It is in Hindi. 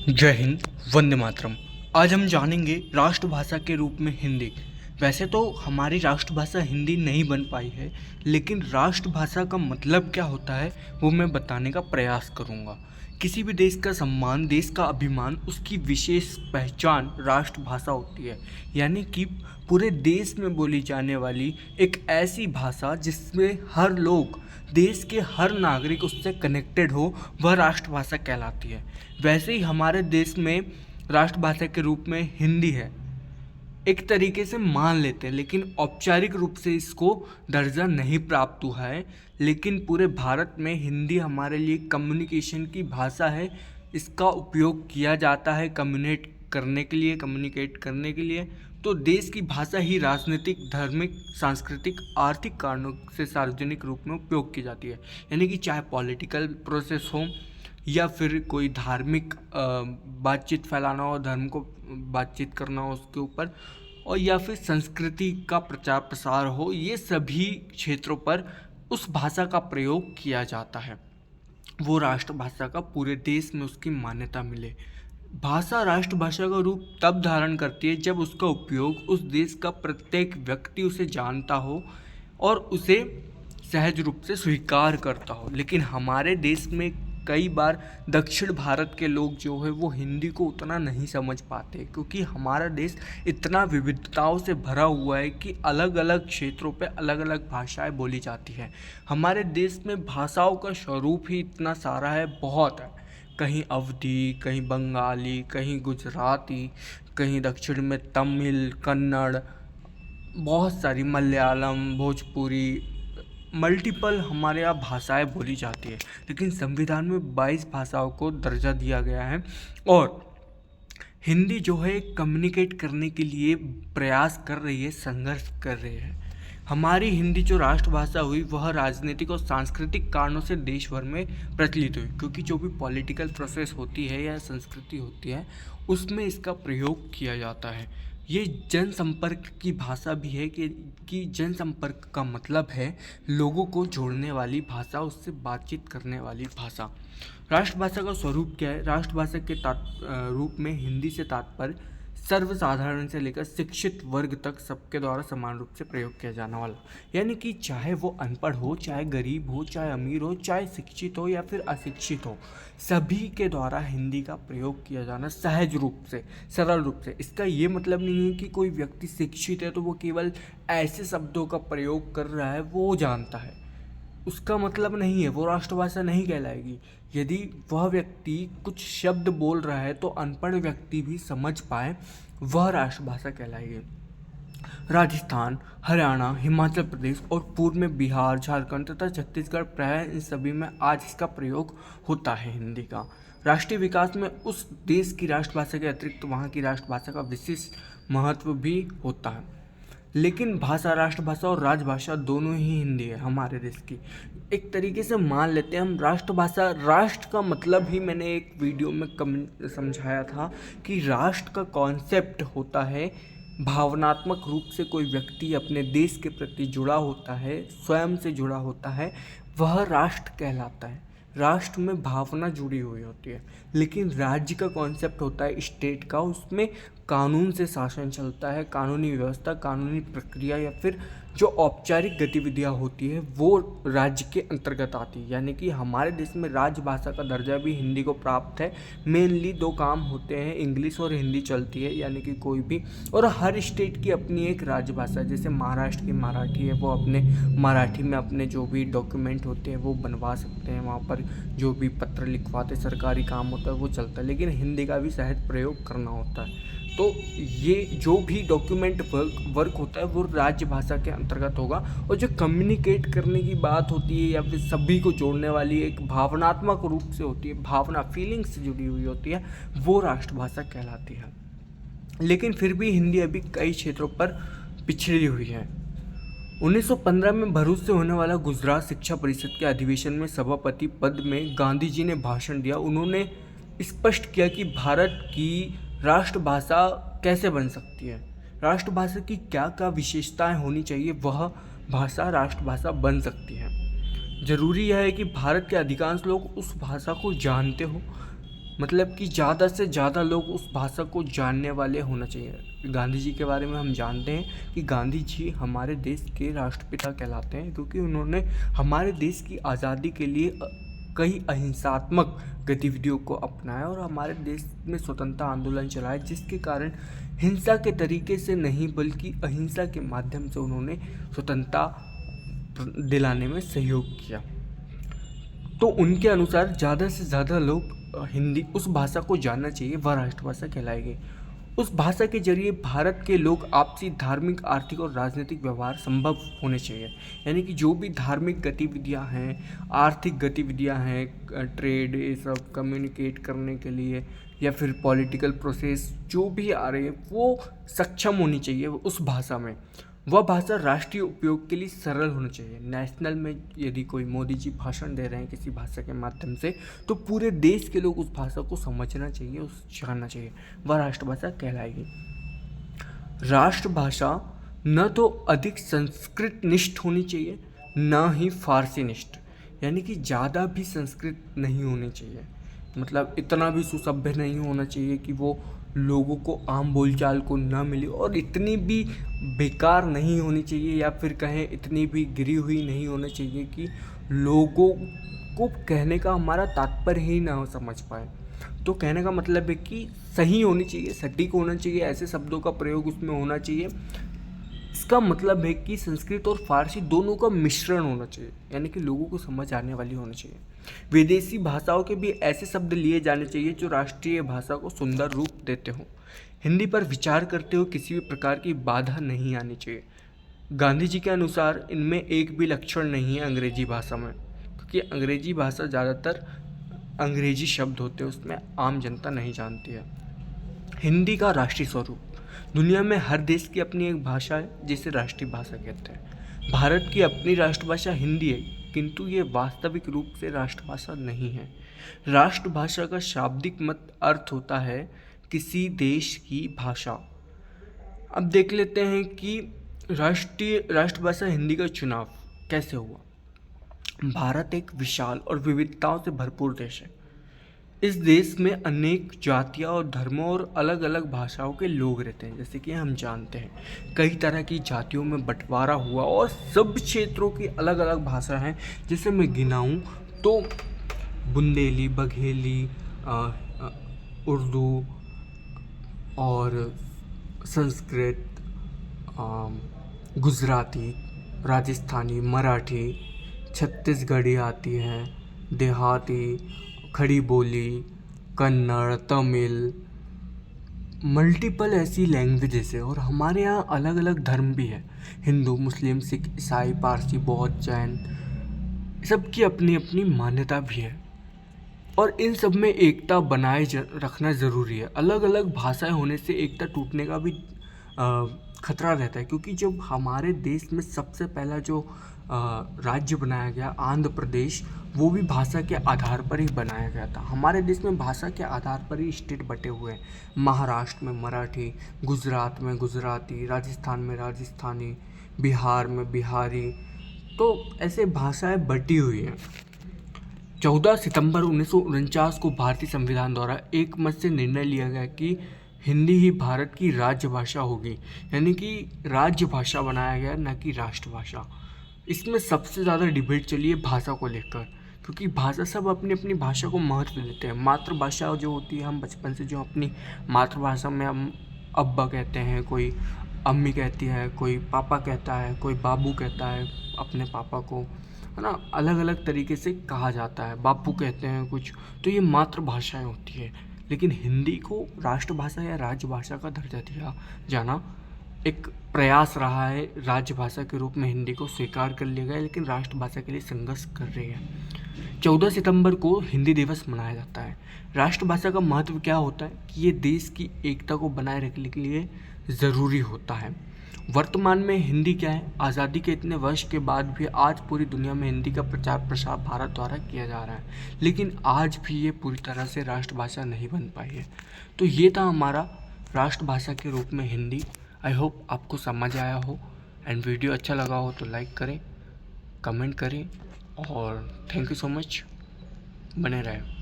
जय हिंद। वंदे मातरम। आज हम जानेंगे राष्ट्रभाषा के रूप में हिंदी। वैसे तो हमारी राष्ट्रभाषा हिंदी नहीं बन पाई है, लेकिन राष्ट्रभाषा का मतलब क्या होता है वो मैं बताने का प्रयास करूँगा। किसी भी देश का सम्मान, देश का अभिमान, उसकी विशेष पहचान राष्ट्रभाषा होती है। यानी कि पूरे देश में बोली जाने वाली एक ऐसी भाषा जिसमें हर लोग, देश के हर नागरिक उससे कनेक्टेड हो, वह राष्ट्रभाषा कहलाती है। वैसे ही हमारे देश में राष्ट्रभाषा के रूप में हिंदी है, एक तरीके से मान लेते हैं, लेकिन औपचारिक रूप से इसको दर्जा नहीं प्राप्त हुआ है। लेकिन पूरे भारत में हिंदी हमारे लिए कम्युनिकेशन की भाषा है। इसका उपयोग किया जाता है कम्युनिकेट करने के लिए। तो देश की भाषा ही राजनीतिक, धार्मिक, सांस्कृतिक, आर्थिक कारणों से सार्वजनिक रूप में उपयोग की जाती है। यानी कि चाहे पॉलिटिकल प्रोसेस हो या फिर कोई धार्मिक बातचीत फैलाना हो, धर्म को बातचीत करना हो उसके ऊपर, और या फिर संस्कृति का प्रचार प्रसार हो, ये सभी क्षेत्रों पर उस भाषा का प्रयोग किया जाता है। वो राष्ट्रभाषा का पूरे देश में उसकी मान्यता मिले। भाषा राष्ट्रभाषा का रूप तब धारण करती है जब उसका उपयोग उस देश का प्रत्येक व्यक्ति उसे जानता हो और उसे सहज रूप से स्वीकार करता हो। लेकिन हमारे देश में कई बार दक्षिण भारत के लोग जो है वो हिंदी को उतना नहीं समझ पाते, क्योंकि हमारा देश इतना विविधताओं से भरा हुआ है कि अलग अलग क्षेत्रों पे अलग अलग भाषाएं बोली जाती हैं। हमारे देश में भाषाओं का स्वरूप ही इतना सारा है, बहुत है। कहीं अवधी, कहीं बंगाली, कहीं गुजराती, कहीं दक्षिण में तमिल, कन्नड़, बहुत सारी मलयालम, भोजपुरी, मल्टीपल हमारे यहाँ भाषाएं बोली जाती है। लेकिन संविधान में 22 भाषाओं को दर्जा दिया गया है और हिंदी जो है कम्युनिकेट करने के लिए प्रयास कर रही है, संघर्ष कर रही है। हमारी हिंदी जो राष्ट्रभाषा हुई वह राजनीतिक और सांस्कृतिक कारणों से देश भर में प्रचलित हुई, क्योंकि जो भी पॉलिटिकल प्रोसेस होती है या संस्कृति होती है उसमें इसका प्रयोग किया जाता है। ये जनसंपर्क की भाषा भी है कि जनसंपर्क का मतलब है लोगों को जोड़ने वाली भाषा, उससे बातचीत करने वाली भाषा। राष्ट्रभाषा का स्वरूप क्या है? राष्ट्रभाषा के रूप में हिंदी से तात्पर्य सर्वसाधारण से लेकर शिक्षित वर्ग तक सबके द्वारा समान रूप से प्रयोग किया जाने वाला। यानी कि चाहे वो अनपढ़ हो, चाहे गरीब हो, चाहे अमीर हो, चाहे शिक्षित हो या फिर अशिक्षित हो, सभी के द्वारा हिंदी का प्रयोग किया जाना सहज रूप से, सरल रूप से। इसका ये मतलब नहीं है कि कोई व्यक्ति शिक्षित है तो वो केवल ऐसे शब्दों का प्रयोग कर रहा है, वो जानता है, उसका मतलब नहीं है, वो राष्ट्रभाषा नहीं कहलाएगी। यदि वह व्यक्ति कुछ शब्द बोल रहा है तो अनपढ़ व्यक्ति भी समझ पाए, वह राष्ट्रभाषा कहलाएगी। राजस्थान, हरियाणा, हिमाचल प्रदेश और पूर्व में बिहार, झारखंड तथा छत्तीसगढ़, प्राय इन सभी में आज इसका प्रयोग होता है हिंदी का। राष्ट्रीय विकास में उस देश की राष्ट्रभाषा के अतिरिक्त वहाँ की राष्ट्रभाषा का विशेष महत्व भी होता है। लेकिन भाषा, राष्ट्रभाषा और राजभाषा दोनों ही हिंदी है हमारे देश की। एक तरीके से मान लेते हैं हम राष्ट्रभाषा, राष्ट्र का मतलब ही मैंने एक वीडियो में समझाया था कि राष्ट्र का कॉन्सेप्ट होता है भावनात्मक रूप से कोई व्यक्ति अपने देश के प्रति जुड़ा होता है, स्वयं से जुड़ा होता है, वह राष्ट्र कहलाता है। राष्ट्र में भावना जुड़ी हुई होती है। लेकिन राज्य का कॉन्सेप्ट होता है स्टेट का, उसमें कानून से शासन चलता है, कानूनी व्यवस्था, कानूनी प्रक्रिया या फिर जो औपचारिक गतिविधियां होती है वो राज्य के अंतर्गत आती है। यानी कि हमारे देश में राजभाषा का दर्जा भी हिंदी को प्राप्त है। मेनली दो काम होते हैं, इंग्लिश और हिंदी चलती है, यानी कि कोई भी, और हर स्टेट की अपनी एक राजभाषा है। जैसे महाराष्ट्र की मराठी है, वो अपने मराठी में अपने जो भी डॉक्यूमेंट होते हैं वो बनवा सकते हैं, वहाँ पर जो भी पत्र लिखवाते सरकारी काम होता है वो चलता है। लेकिन हिंदी का भी सहज प्रयोग करना होता है। तो ये जो भी डॉक्यूमेंट वर्क होता है वो राज्य भाषा के अंतर्गत होगा। और जो कम्युनिकेट करने की बात होती है या फिर सभी को जोड़ने वाली एक भावनात्मक रूप से होती है, भावना, फीलिंग्स से जुड़ी हुई होती है, वो राष्ट्रभाषा कहलाती है। लेकिन फिर भी हिंदी अभी कई क्षेत्रों पर पिछड़ी हुई है। 1915 में भरूच से होने वाला गुजरात शिक्षा परिषद के अधिवेशन में सभापति पद में गांधी जी ने भाषण दिया। उन्होंने स्पष्ट किया कि भारत की राष्ट्रभाषा कैसे बन सकती है, राष्ट्रभाषा की क्या क्या विशेषताएं होनी चाहिए, वह भाषा राष्ट्रभाषा बन सकती है। जरूरी यह है कि भारत के अधिकांश लोग उस भाषा को जानते हो, मतलब कि ज़्यादा से ज़्यादा लोग उस भाषा को जानने वाले होना चाहिए। गांधी जी के बारे में हम जानते हैं कि गांधी जी हमारे देश के राष्ट्रपिता कहलाते हैं, क्योंकि उन्होंने हमारे देश की आज़ादी के लिए कई अहिंसात्मक गतिविधियों को अपनाया और हमारे देश में स्वतंत्रता आंदोलन चलाया, जिसके कारण हिंसा के तरीके से नहीं बल्कि अहिंसा के माध्यम से उन्होंने स्वतंत्रता दिलाने में सहयोग किया। तो उनके अनुसार ज़्यादा से ज़्यादा लोग हिंदी उस भाषा को जानना चाहिए, वह राष्ट्रभाषा कहलाएगी। उस भाषा के जरिए भारत के लोग आपसी धार्मिक, आर्थिक और राजनीतिक व्यवहार संभव होने चाहिए। यानी कि जो भी धार्मिक गतिविधियां हैं, आर्थिक गतिविधियां हैं, ट्रेड, ये सब कम्युनिकेट करने के लिए या फिर पॉलिटिकल प्रोसेस जो भी आ रही है वो सक्षम होनी चाहिए उस भाषा में। वह भाषा राष्ट्रीय उपयोग के लिए सरल होनी चाहिए। नेशनल में यदि कोई मोदी जी भाषण दे रहे हैं किसी भाषा के माध्यम से, तो पूरे देश के लोग उस भाषा को समझना चाहिए, उस जानना चाहिए, वह राष्ट्रभाषा कहलाएगी। राष्ट्रभाषा न तो अधिक संस्कृत निष्ठ होनी चाहिए, न ही फारसी निष्ठ। यानी कि ज़्यादा भी संस्कृत नहीं होनी चाहिए, मतलब इतना भी सुसभ्य नहीं होना चाहिए कि वो लोगों को आम बोलचाल को न मिले, और इतनी भी बेकार नहीं होनी चाहिए या फिर कहें इतनी भी गिरी हुई नहीं होनी चाहिए कि लोगों को कहने का हमारा तात्पर्य ही ना समझ पाए। तो कहने का मतलब है कि सही होनी चाहिए, सटीक होना चाहिए, ऐसे शब्दों का प्रयोग उसमें होना चाहिए। इसका मतलब है कि संस्कृत और फारसी दोनों का मिश्रण होना चाहिए, यानी कि लोगों को समझ आने वाली होनी चाहिए। विदेशी भाषाओं के भी ऐसे शब्द लिए जाने चाहिए जो राष्ट्रीय भाषा को सुंदर रूप देते हों। हिंदी पर विचार करते हुए किसी भी प्रकार की बाधा नहीं आनी चाहिए। गांधी जी के अनुसार इनमें एक भी लक्षण नहीं है अंग्रेजी भाषा में, क्योंकि अंग्रेजी भाषा ज़्यादातर अंग्रेजी शब्द होते हैं, उसमें आम जनता नहीं जानती है। हिंदी का राष्ट्रीय स्वरूप। दुनिया में हर देश की अपनी एक भाषा है जिसे राष्ट्रीय भाषा कहते हैं। भारत की अपनी राष्ट्रभाषा हिंदी है, किंतु ये वास्तविक रूप से राष्ट्रभाषा नहीं है। राष्ट्रभाषा का शाब्दिक मत अर्थ होता है किसी देश की भाषा। अब देख लेते हैं कि राष्ट्रभाषा हिंदी का चुनाव कैसे हुआ। भारत एक विशाल और विविधताओं से भरपूर देश है। इस देश में अनेक जातियाँ और धर्मों और अलग अलग भाषाओं के लोग रहते हैं। जैसे कि हम जानते हैं कई तरह की जातियों में बंटवारा हुआ और सब क्षेत्रों की अलग अलग भाषा हैं। जैसे मैं गिनाऊँ तो बुंदेली, बघेली, उर्दू और संस्कृत, गुजराती, राजस्थानी, मराठी, छत्तीसगढ़ी आती हैं, देहाती, खड़ी बोली, कन्नड़, तमिल, मल्टीपल ऐसी लैंग्वेजेस है। और हमारे यहाँ अलग अलग धर्म भी है, हिंदू, मुस्लिम, सिख, ईसाई, पारसी, बौद्ध, जैन, सबकी अपनी अपनी मान्यता भी है। और इन सब में एकता बनाए रखना ज़रूरी है। अलग अलग भाषाएं होने से एकता टूटने का भी खतरा रहता है, क्योंकि जब हमारे देश में सबसे पहला जो राज्य बनाया गया आंध्र प्रदेश, वो भी भाषा के आधार पर ही बनाया गया था। हमारे देश में भाषा के आधार पर ही स्टेट बटे हुए हैं। महाराष्ट्र में मराठी, गुजरात में गुजराती, राजस्थान में राजस्थानी, बिहार में बिहारी, तो ऐसे भाषाएं बटी हुई हैं। 14 सितंबर 1949 को भारतीय संविधान द्वारा एक मत से निर्णय लिया गया कि हिंदी ही भारत की राजभाषा होगी, यानी कि राजभाषा बनाया गया, न कि राष्ट्रभाषा। इसमें सबसे ज़्यादा डिबेट चली है भाषा को लेकर, क्योंकि भाषा सब अपनी अपनी भाषा को महत्व देते हैं। मातृभाषा जो होती है, हम बचपन से जो अपनी मातृभाषा में हम अब्बा कहते हैं, कोई अम्मी कहती है, कोई पापा कहता है, कोई बाबू कहता है अपने पापा को, है ना, अलग अलग तरीके से कहा जाता है, बापू कहते हैं कुछ, तो ये मातृभाषाएं होती है। लेकिन हिंदी को राष्ट्रभाषा या राजभाषा का दर्जा दिया जाना एक प्रयास रहा है। राजभाषा के रूप में हिंदी को स्वीकार कर लिया गया, लेकिन राष्ट्रभाषा के लिए संघर्ष कर रही है। 14 सितंबर को हिंदी दिवस मनाया जाता है। राष्ट्रभाषा का महत्व क्या होता है कि ये देश की एकता को बनाए रखने के लिए ज़रूरी होता है। वर्तमान में हिंदी क्या है, आज़ादी के इतने वर्ष के बाद भी आज पूरी दुनिया में हिंदी का प्रचार प्रसार भारत द्वारा किया जा रहा है, लेकिन आज भी ये पूरी तरह से राष्ट्रभाषा नहीं बन पाई है। तो ये था हमारा राष्ट्रभाषा के रूप में हिंदी। आई होप आपको समझ आया हो, एंड वीडियो अच्छा लगा हो तो लाइक करें, कमेंट करें, और थैंक यू सो मच, बने रहें।